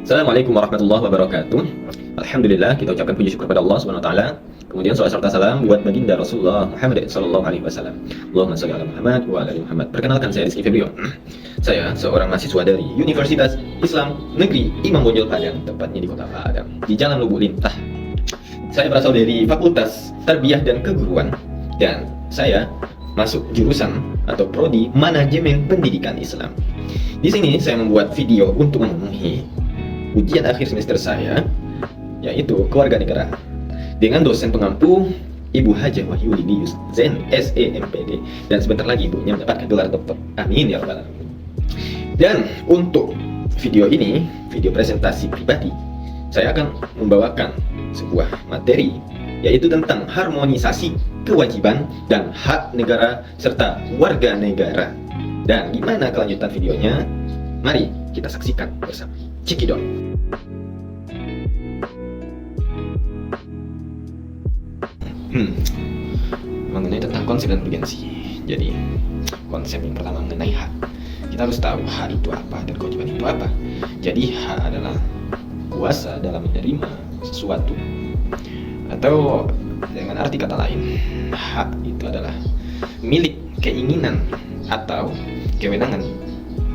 Assalamualaikum warahmatullahi wabarakatuh. Alhamdulillah, kita ucapkan puji syukur kepada Allah Subhanahu wa taala. Kemudian salawat serta salam buat baginda Rasulullah Muhammad sallallahu alaihi wasallam. Allahumma shalli ala Muhammad wa ala ali Muhammad. Perkenalkan, saya Rizky Febrio. Saya seorang mahasiswa dari Universitas Islam Negeri Imam Bonjol Padang, tepatnya di Kota Padang, di Jalan Lubuk Lintah. Saya berasal dari Fakultas Tarbiyah dan Keguruan, dan saya masuk jurusan atau prodi Manajemen Pendidikan Islam. Di sini saya membuat video untuk memenuhi ujian akhir semester saya, yaitu kewarganegaraan, dengan dosen pengampu Ibu Hajah Wahyulidius Zen SEMPD, dan sebentar lagi ibunya mendapatkan gelar doktor. Amin ya rabbal alamin. Dan untuk video ini, video presentasi pribadi, saya akan membawakan sebuah materi, yaitu tentang harmonisasi kewajiban dan hak negara serta warga negara. Dan gimana kelanjutan videonya? Mari kita saksikan bersama. Cekidot. Mengenai tentang konsep dan urgensi. Jadi konsep yang pertama mengenai hak. Kita harus tahu hak itu apa dan kewajiban itu apa. Jadi hak adalah kuasa dalam menerima sesuatu, atau dengan arti kata lain, hak itu adalah milik, keinginan, atau kewenangan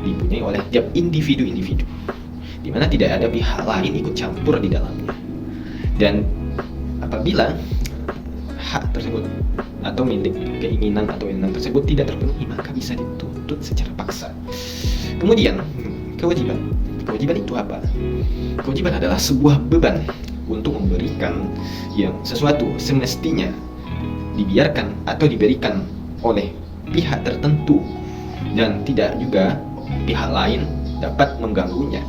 dipunyai oleh tiap individu-individu, di mana tidak ada pihak lain ikut campur di dalamnya. Dan apabila hak tersebut atau milik, keinginan atau wewenang tersebut tidak terpenuhi, maka bisa dituntut secara paksa. Kemudian kewajiban. Kewajiban itu apa? Kewajiban adalah sebuah beban untuk memberikan yang sesuatu semestinya dibiarkan atau diberikan oleh pihak tertentu, dan tidak juga pihak lain dapat mengganggunya.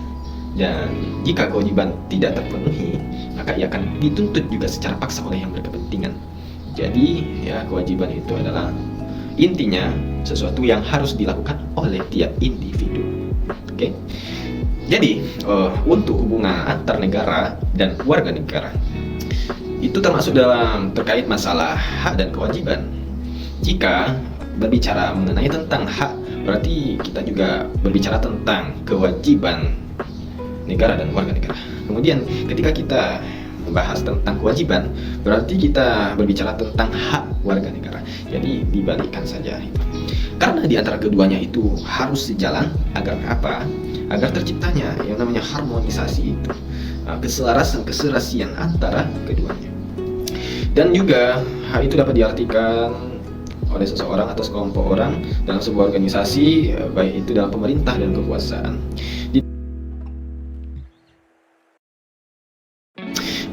Dan jika kewajiban tidak terpenuhi, maka ia akan dituntut juga secara paksa oleh yang berkepentingan. Jadi ya, kewajiban itu adalah intinya sesuatu yang harus dilakukan oleh tiap individu. Oke. Jadi untuk hubungan antar negara dan warga negara itu termasuk dalam terkait masalah hak dan kewajiban. Jika berbicara mengenai tentang hak, berarti kita juga berbicara tentang kewajiban negara dan warga negara. Kemudian ketika kita membahas tentang kewajiban, berarti kita berbicara tentang hak warga negara. Jadi dibalikkan saja itu. Karena di antara keduanya itu harus sejalan. Agar apa? Agar terciptanya yang namanya harmonisasi itu, keserasian antara keduanya. Dan juga hal itu dapat diartikan oleh seseorang atau sekelompok orang dalam sebuah organisasi, baik itu dalam pemerintah dan kekuasaan.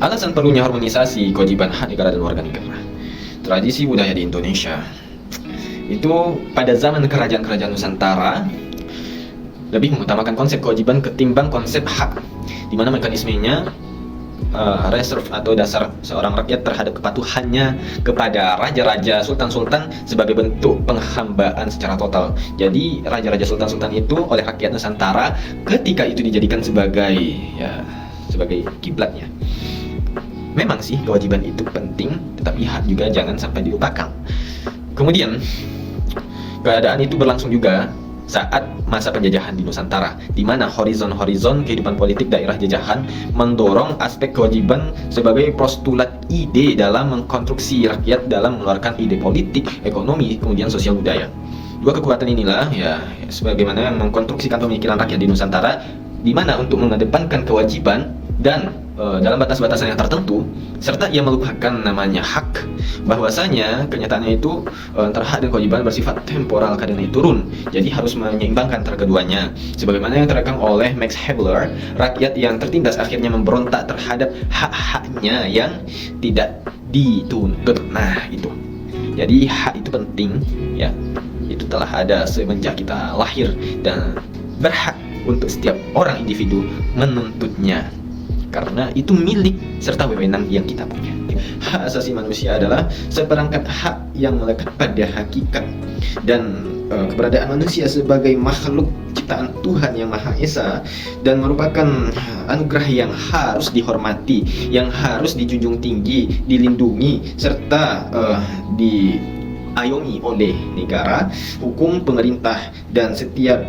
Alasan perlunya harmonisasi kewajiban hak negara dan warga negara. Tradisi budaya di Indonesia itu pada zaman kerajaan-kerajaan Nusantara lebih mengutamakan konsep kewajiban ketimbang konsep hak, di mana mekanismenya reserve atau dasar seorang rakyat terhadap kepatuhannya kepada raja-raja, sultan-sultan sebagai bentuk penghambaan secara total. Jadi raja-raja, sultan-sultan itu oleh rakyat Nusantara ketika itu dijadikan sebagai kiblatnya. Memang sih kewajiban itu penting, tetapi hak juga jangan sampai dilupakan. Kemudian keadaan itu berlangsung juga saat masa penjajahan di Nusantara, di mana horizon-horizon kehidupan politik daerah jajahan mendorong aspek kewajiban sebagai postulat ide dalam mengkonstruksi rakyat dalam mengeluarkan ide politik, ekonomi, kemudian sosial budaya. Dua kekuatan inilah ya sebagaimana yang mengkonstruksikan pemikiran rakyat di Nusantara, di mana untuk mengedepankan kewajiban dan dalam batas-batasan yang tertentu, serta ia melupakan namanya hak, bahwasanya kenyataannya itu antara hak dan kewajiban bersifat temporal, kadang naik turun. Jadi harus menyeimbangkan antara keduanya. Sebagaimana yang terekam oleh Max Havelaar, rakyat yang tertindas akhirnya memberontak terhadap hak-haknya yang tidak dituntut. Nah itu. Jadi hak itu penting ya. Itu telah ada semenjak kita lahir dan berhak untuk setiap orang individu menuntutnya, karena itu milik serta wewenang yang kita punya. Hak asasi manusia adalah seperangkat hak yang melekat pada hakikat dan keberadaan manusia sebagai makhluk ciptaan Tuhan Yang Maha Esa, dan merupakan anugerah yang harus dihormati, yang harus dijunjung tinggi, dilindungi, serta diayomi oleh negara, hukum, pemerintah, dan setiap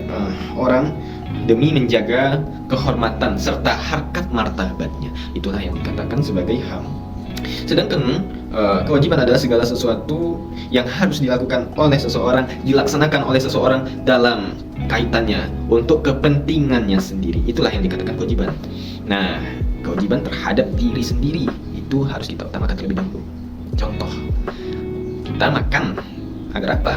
orang demi menjaga kehormatan serta harkat martabatnya. Itulah yang dikatakan sebagai HAM. Sedangkan kewajiban adalah segala sesuatu yang harus dilakukan oleh seseorang, dilaksanakan oleh seseorang dalam kaitannya untuk kepentingannya sendiri. Itulah yang dikatakan kewajiban. Nah, kewajiban terhadap diri sendiri itu harus kita utamakan terlebih dahulu. Contoh, kita makan agar apa?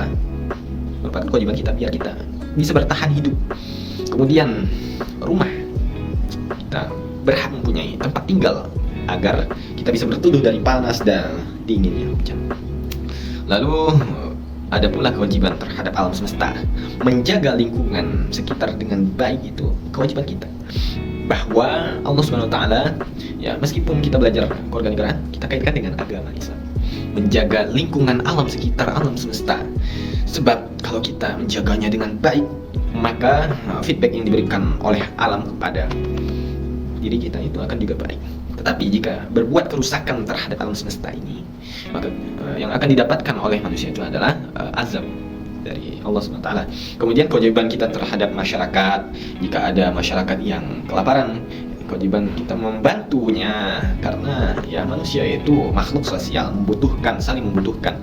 Merupakan kewajiban kita biar kita bisa bertahan hidup. Kemudian rumah, kita berhak mempunyai tempat tinggal agar kita bisa berteduh dari panas dan dinginnya hujan. Lalu ada pula kewajiban terhadap alam semesta, menjaga lingkungan sekitar dengan baik. Itu kewajiban kita. Bahwa Allah Subhanahu wa taala, ya meskipun kita belajar kewarganegaraan, kita kaitkan dengan agama Islam. Menjaga lingkungan alam sekitar, alam semesta. Sebab kalau kita menjaganya dengan baik, maka feedback yang diberikan oleh alam kepada diri kita itu akan juga baik. Tetapi jika berbuat kerusakan terhadap alam semesta ini, maka yang akan didapatkan oleh manusia itu adalah azab dari Allah SWT. Kemudian kewajiban kita terhadap masyarakat, jika ada masyarakat yang kelaparan, kewajiban kita membantunya, karena ya manusia itu makhluk sosial, membutuhkan, saling membutuhkan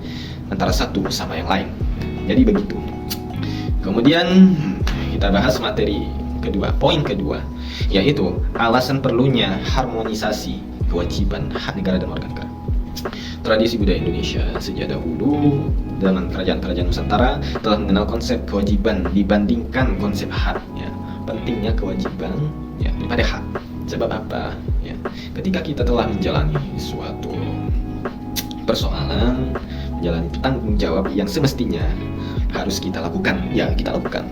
antara satu sama yang lain. Jadi begitu. Kemudian kita bahas materi kedua, poin kedua, yaitu alasan perlunya harmonisasi kewajiban hak negara dan warga negara. Tradisi budaya Indonesia sejak dahulu zaman kerajaan-kerajaan Nusantara telah mengenal konsep kewajiban dibandingkan konsep hak. Ya, pentingnya kewajiban ya daripada hak. Sebab apa? Ya, ketika kita telah menjalani suatu persoalan, menjalani tanggung jawab yang semestinya harus kita lakukan, ya kita lakukan.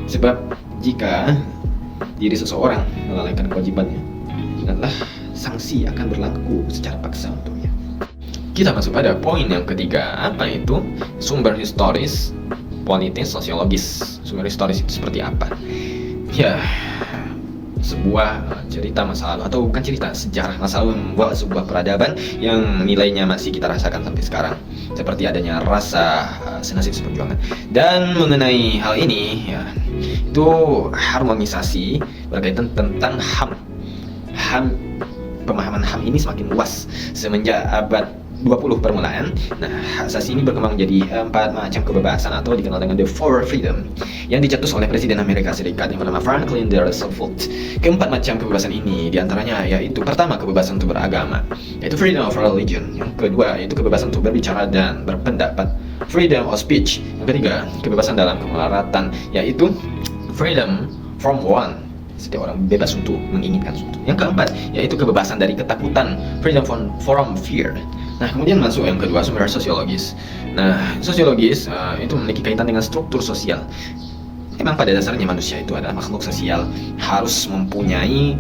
Sebab jika diri seseorang melalaikan kewajibannya, ingatlah sanksi akan berlaku secara paksa untuknya. Kita masuk pada poin yang ketiga, apa itu? Sumber historis, politis, sosiologis. Sumber historis itu seperti apa? Ya, sebuah cerita masa lalu, atau bukan cerita, sejarah masa lalu membawa sebuah peradaban yang nilainya masih kita rasakan sampai sekarang, seperti adanya rasa senasib seperjuangan. Dan mengenai hal ini, ya, itu harmonisasi berkaitan tentang HAM. HAM, pemahaman HAM ini semakin luas semenjak abad 20 permulaan. Nah, hak asasi ini berkembang menjadi 4 macam kebebasan atau dikenal dengan the four freedom yang dicetus oleh Presiden Amerika Serikat yang bernama Franklin D. Roosevelt. Keempat macam kebebasan ini diantaranya yaitu pertama, kebebasan untuk beragama, yaitu freedom of religion. Yang kedua, yaitu kebebasan untuk berbicara dan berpendapat, freedom of speech. Yang ketiga, kebebasan dalam kemelaratan, yaitu freedom from one. Setiap orang bebas untuk menginginkan sesuatu. Yang keempat, yaitu kebebasan dari ketakutan, freedom from fear. Nah, kemudian masuk yang kedua, sumber sosiologis. Nah, sosiologis itu memiliki kaitan dengan struktur sosial. Memang pada dasarnya manusia itu adalah makhluk sosial, harus mempunyai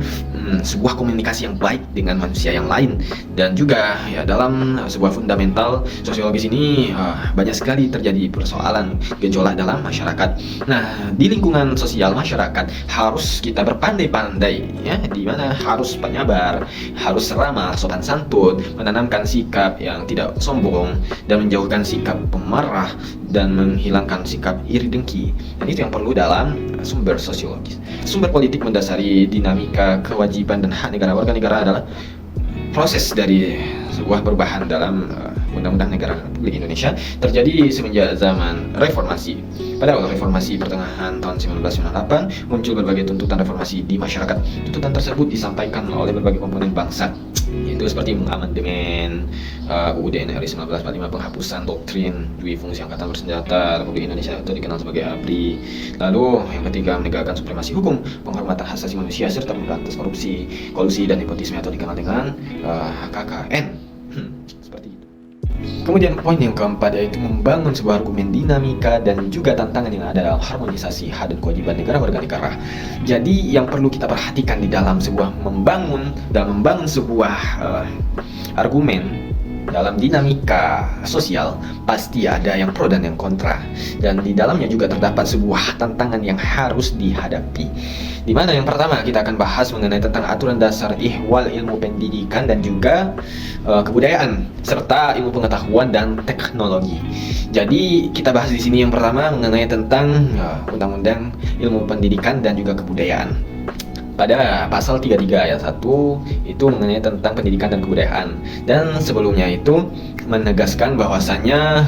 sebuah komunikasi yang baik dengan manusia yang lain. Dan juga ya dalam sebuah fundamental sosiologis ini banyak sekali terjadi persoalan gejolak dalam masyarakat. Nah, di lingkungan sosial masyarakat harus kita berpandai-pandai, ya, di mana harus penyabar, harus ramah, sopan santun, menanamkan sikap yang tidak sombong dan menjauhkan sikap pemarah dan menghilangkan sikap iri dengki. Dan itu yang perlu dalam sumber sosiologis. Sumber politik mendasari dinamika kewajiban dan hak negara warga negara adalah proses dari sebuah perubahan dalam Undang-Undang Negara Republik Indonesia terjadi semenjak zaman reformasi. Pada awal reformasi pertengahan tahun 1998 muncul berbagai tuntutan reformasi di masyarakat. Tuntutan tersebut disampaikan oleh berbagai komponen bangsa, yaitu seperti mengamandemen UUD NRI 1945, penghapusan doktrin dui fungsi angkatan bersenjata Republik Indonesia atau dikenal sebagai ABRI. Lalu yang ketiga, menegakkan supremasi hukum, penghormatan hak asasi manusia serta memberantas korupsi, kolusi dan nepotisme atau dikenal dengan KKN. Seperti itu. Kemudian poin yang keempat yaitu membangun sebuah argumen dinamika dan juga tantangan yang ada dalam harmonisasi hak dan kewajiban negara warga negara. Jadi yang perlu kita perhatikan di dalam sebuah membangun sebuah argumen dalam dinamika sosial pasti ada yang pro dan yang kontra, dan di dalamnya juga terdapat sebuah tantangan yang harus dihadapi. Di mana yang pertama kita akan bahas mengenai tentang aturan dasar ihwal ilmu pendidikan dan juga kebudayaan serta ilmu pengetahuan dan teknologi. Jadi kita bahas di sini yang pertama mengenai tentang undang-undang ilmu pendidikan dan juga kebudayaan. Pada pasal 33 ayat 1 itu mengenai tentang pendidikan dan kebudayaan, dan sebelumnya itu menegaskan bahwasannya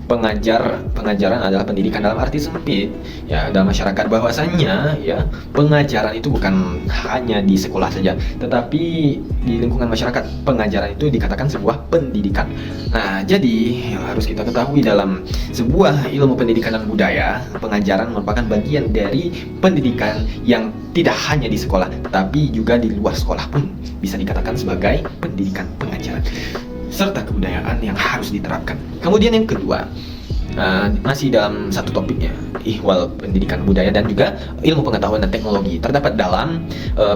pengajaran adalah pendidikan dalam arti sempit ya dalam masyarakat, bahwasannya ya pengajaran itu bukan hanya di sekolah saja, tetapi di lingkungan masyarakat pengajaran itu dikatakan sebuah pendidikan. Nah, jadi yang harus kita ketahui dalam sebuah ilmu pendidikan dan budaya, pengajaran merupakan bagian dari pendidikan yang tidak hanya di sekolah, tetapi juga di luar sekolah pun bisa dikatakan sebagai pendidikan pengajaran serta kebudayaan yang harus diterapkan. Kemudian yang kedua, masih dalam satu topiknya, ihwal pendidikan budaya dan juga ilmu pengetahuan dan teknologi, terdapat dalam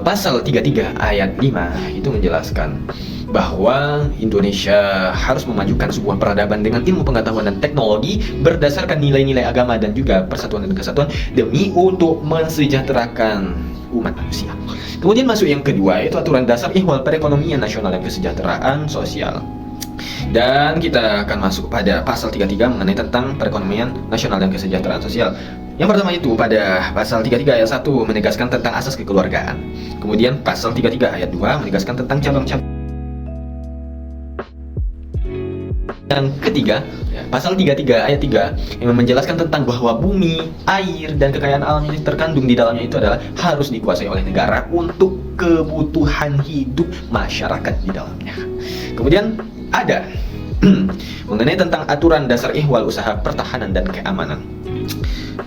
pasal 33 ayat 5 itu menjelaskan bahwa Indonesia harus memajukan sebuah peradaban dengan ilmu pengetahuan dan teknologi berdasarkan nilai-nilai agama dan juga persatuan dan kesatuan demi untuk mensejahterakan umat manusia. Kemudian masuk yang kedua, yaitu aturan dasar ihwal perekonomian nasional dan kesejahteraan sosial. Dan kita akan masuk pada pasal 33 mengenai tentang perekonomian nasional dan kesejahteraan sosial. Yang pertama itu pada pasal 33 ayat 1 menegaskan tentang asas kekeluargaan. Kemudian pasal 33 ayat 2 menegaskan tentang cabang-cabang. Yang ketiga, pasal 33 ayat 3 yang menjelaskan tentang bahwa bumi, air, dan kekayaan alam yang terkandung di dalamnya itu adalah harus dikuasai oleh negara untuk kebutuhan hidup masyarakat di dalamnya. Kemudian ada mengenai tentang aturan dasar ihwal usaha pertahanan dan keamanan.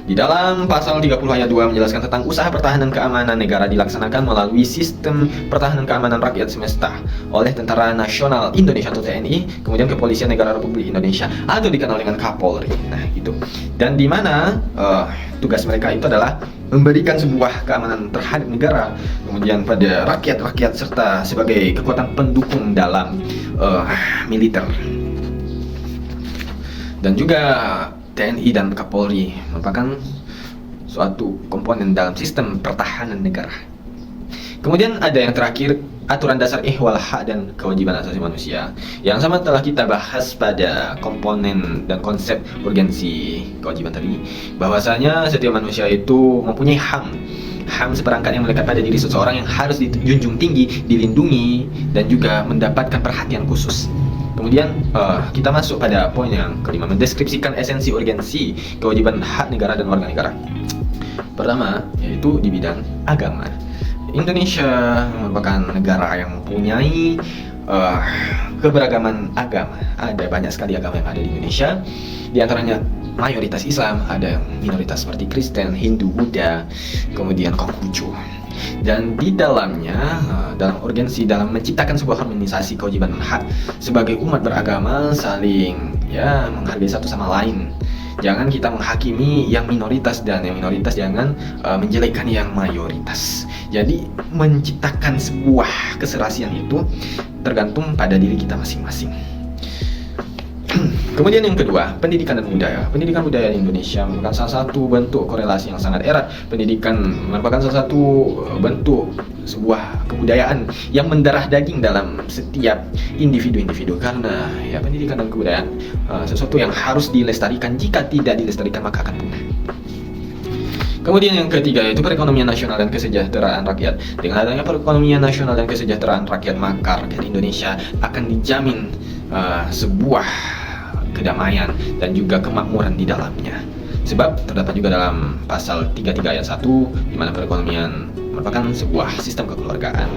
Di dalam pasal 30 ayat 2 menjelaskan tentang usaha pertahanan keamanan negara dilaksanakan melalui sistem pertahanan keamanan rakyat semesta oleh Tentara Nasional Indonesia atau TNI, kemudian Kepolisian Negara Republik Indonesia atau dikenal dengan Kapolri. Nah, itu. Dan di mana tugas mereka itu adalah memberikan sebuah keamanan terhadap negara, kemudian pada rakyat-rakyat serta sebagai kekuatan pendukung dalam militer. Dan juga TNI dan Kapolri merupakan suatu komponen dalam sistem pertahanan negara. Kemudian ada yang terakhir, aturan dasar ihwal hak dan kewajiban asasi manusia, yang sama telah kita bahas pada komponen dan konsep urgensi kewajiban tadi, bahwasanya setiap manusia itu mempunyai HAM seperangkat yang melekat pada diri seseorang yang harus dijunjung tinggi, dilindungi, dan juga mendapatkan perhatian khusus. Kemudian kita masuk pada poin yang kelima, mendeskripsikan esensi urgensi kewajiban hak negara dan warga negara. Pertama, yaitu di bidang agama. Indonesia merupakan negara yang mempunyai keberagaman agama. Ada banyak sekali agama yang ada di Indonesia. Di antaranya mayoritas Islam, ada minoritas seperti Kristen, Hindu, Buddha, kemudian Konghucu. Dan di dalamnya, dalam urgensi dalam menciptakan sebuah harmonisasi kewajiban hak sebagai umat beragama saling menghargai satu sama lain. Jangan kita menghakimi yang minoritas dan yang minoritas jangan menjelekkan yang mayoritas. Jadi menciptakan sebuah keserasian itu tergantung pada diri kita masing-masing. Kemudian yang kedua, pendidikan dan budaya. Pendidikan budaya di Indonesia merupakan salah satu bentuk korelasi yang sangat erat. Pendidikan merupakan salah satu bentuk sebuah kebudayaan yang mendarah daging dalam setiap individu-individu, karena pendidikan dan kebudayaan sesuatu yang harus dilestarikan. Jika tidak dilestarikan maka akan punah. Kemudian yang ketiga yaitu perekonomian nasional dan kesejahteraan rakyat. Dengan adanya perekonomian nasional dan kesejahteraan rakyat, maka rakyat Indonesia akan dijamin sebuah kedamaian dan juga kemakmuran di dalamnya. Sebab terdapat juga dalam pasal 33 ayat 1 di mana perekonomian merupakan sebuah sistem kekeluargaan.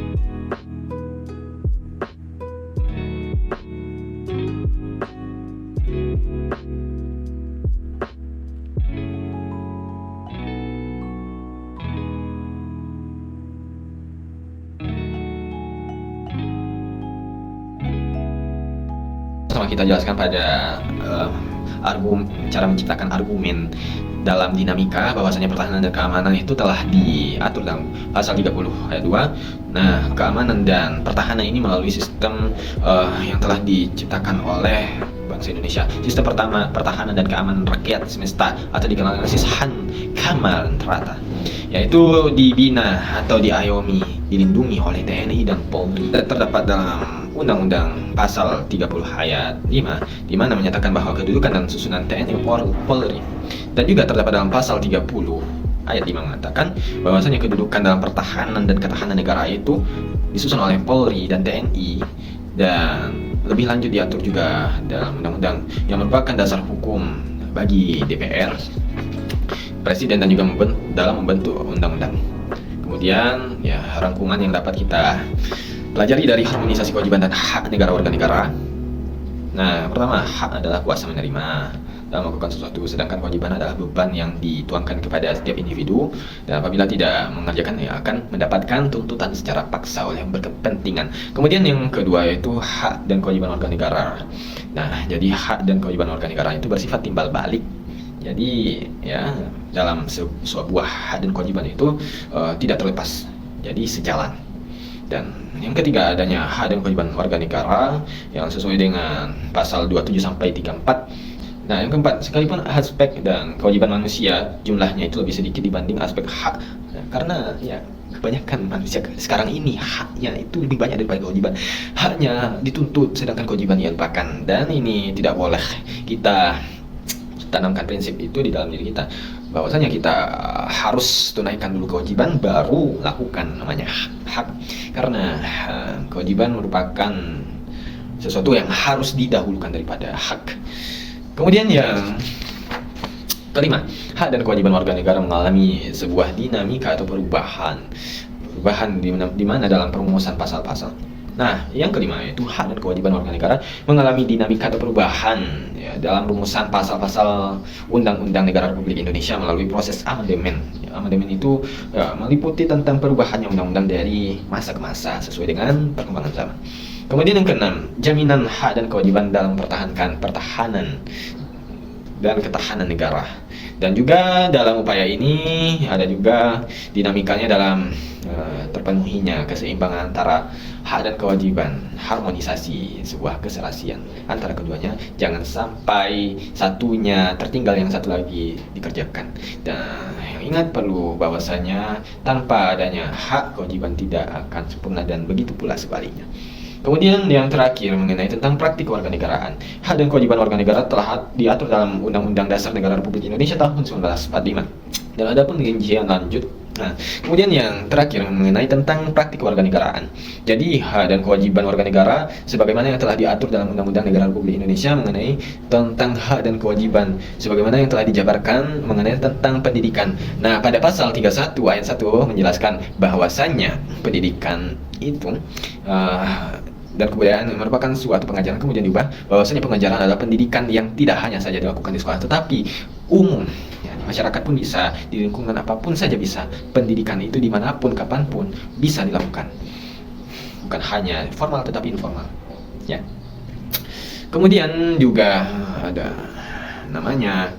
Sama kita jelaskan pada cara menciptakan argumen dalam dinamika bahwasanya pertahanan dan keamanan itu telah diatur dalam pasal 30 ayat 2. Nah, keamanan dan pertahanan ini melalui sistem yang telah diciptakan oleh bangsa Indonesia. Sistem pertama pertahanan dan keamanan rakyat semesta atau dikenal dengan Sishan Kamal Terata, yaitu dibina atau diayomi, dilindungi oleh TNI dan Polri. Terdapat dalam Undang-Undang Pasal 30 ayat 5 di mana menyatakan bahwa kedudukan dan susunan TNI Polri, dan juga terdapat dalam Pasal 30 ayat 5 mengatakan bahwasanya kedudukan dalam pertahanan dan ketahanan negara itu disusun oleh Polri dan TNI, dan lebih lanjut diatur juga dalam undang-undang yang merupakan dasar hukum bagi DPR, Presiden, dan juga dalam membentuk undang-undang. Kemudian ya, rangkuman yang dapat kita pelajari dari harmonisasi kewajiban dan hak negara warga negara. Nah, pertama, hak adalah kuasa menerima dalam melakukan sesuatu, sedangkan kewajiban adalah beban yang dituangkan kepada setiap individu, dan apabila tidak mengerjakan ia akan mendapatkan tuntutan secara paksa oleh yang berkepentingan. Kemudian yang kedua yaitu hak dan kewajiban warga negara. Nah, jadi hak dan kewajiban warga negara itu bersifat timbal balik. Jadi ya, dalam sebuah hak dan kewajiban itu tidak terlepas, jadi sejalan. Dan yang ketiga, adanya hak dan kewajiban warga negara yang sesuai dengan pasal 27 sampai 34. Nah, yang keempat, sekalipun aspek dan kewajiban manusia jumlahnya itu lebih sedikit dibanding aspek hak. Nah, karena ya kebanyakan manusia sekarang ini haknya itu lebih banyak daripada kewajiban. Haknya dituntut sedangkan kewajiban dilupakan, dan ini tidak boleh. Kita tanamkan prinsip itu di dalam diri kita, bahwasanya kita harus tunaikan dulu kewajiban baru lakukan namanya hak, karena kewajiban merupakan sesuatu yang harus didahulukan daripada hak. Kemudian yang kelima, hak dan kewajiban warga negara mengalami sebuah dinamika atau perubahan di mana dalam perumusan pasal-pasal. Nah, yang kelima yaitu hak dan kewajiban warga negara mengalami dinamika atau perubahan ya, dalam rumusan pasal-pasal Undang-Undang Negara Republik Indonesia melalui proses amandemen. Ya, amandemen itu ya, meliputi tentang perubahannya undang-undang dari masa ke masa sesuai dengan perkembangan zaman. Kemudian yang keenam, jaminan hak dan kewajiban dalam pertahanan dan ketahanan negara. Dan juga dalam upaya ini ada juga dinamikanya dalam terpenuhinya keseimbangan antara hak dan kewajiban, harmonisasi sebuah keserasian antara keduanya, jangan sampai satunya tertinggal yang satu lagi dikerjakan. Dan ingat perlu bahwasanya tanpa adanya hak, kewajiban tidak akan sempurna, dan begitu pula sebaliknya. Kemudian yang terakhir mengenai tentang praktik warganegaraan. Hak dan kewajiban warga negara telah diatur dalam Undang-Undang Dasar Negara Republik Indonesia tahun 1945. Dan ada pun rincian lanjut. Nah, kemudian yang terakhir mengenai tentang praktik warganegaraan. Jadi hak dan kewajiban warga negara sebagaimana yang telah diatur dalam Undang-Undang Negara Republik Indonesia mengenai tentang hak dan kewajiban sebagaimana yang telah dijabarkan mengenai tentang pendidikan. Nah, pada pasal 31 ayat 1 menjelaskan bahwasannya pendidikan itu dan kebudayaan merupakan suatu pengajaran, kemudian diubah bahwasanya pengajaran adalah pendidikan yang tidak hanya saja dilakukan di sekolah tetapi umum ya, masyarakat pun bisa, di lingkungan apapun saja bisa. Pendidikan itu dimanapun kapanpun bisa dilakukan, bukan hanya formal tetapi informal ya. Kemudian juga ada namanya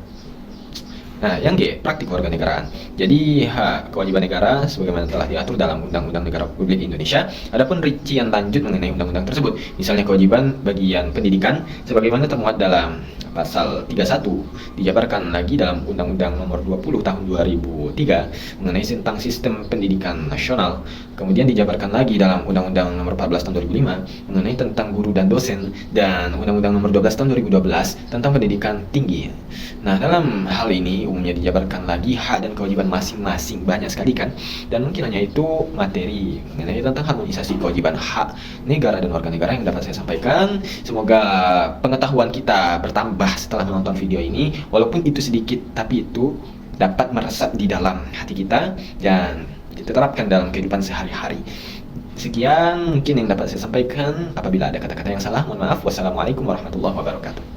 yang G, praktik warganegaraan. Jadi hak kewajiban negara sebagaimana telah diatur dalam Undang-Undang Negara Republik Indonesia. Adapun rincian lanjut mengenai undang-undang tersebut, misalnya kewajiban bagian pendidikan sebagaimana termuat dalam pasal 31 dijabarkan lagi dalam Undang-Undang Nomor 20 Tahun 2003 mengenai tentang sistem pendidikan nasional. Kemudian dijabarkan lagi dalam Undang-Undang Nomor 14 Tahun 2005 mengenai tentang guru dan dosen, dan Undang-Undang Nomor 12 Tahun 2012 tentang pendidikan tinggi. Nah, dalam hal ini umumnya dijabarkan lagi hak dan kewajiban masing-masing, banyak sekali kan, dan mungkin hanya itu materi mengenai tentang harmonisasi kewajiban hak negara dan warga negara yang dapat saya sampaikan. Semoga pengetahuan kita bertambah setelah menonton video ini, walaupun itu sedikit tapi itu dapat meresap di dalam hati kita dan diterapkan dalam kehidupan sehari-hari. Sekian mungkin yang dapat saya sampaikan. Apabila ada kata-kata yang salah, mohon maaf. Wassalamualaikum warahmatullahi wabarakatuh.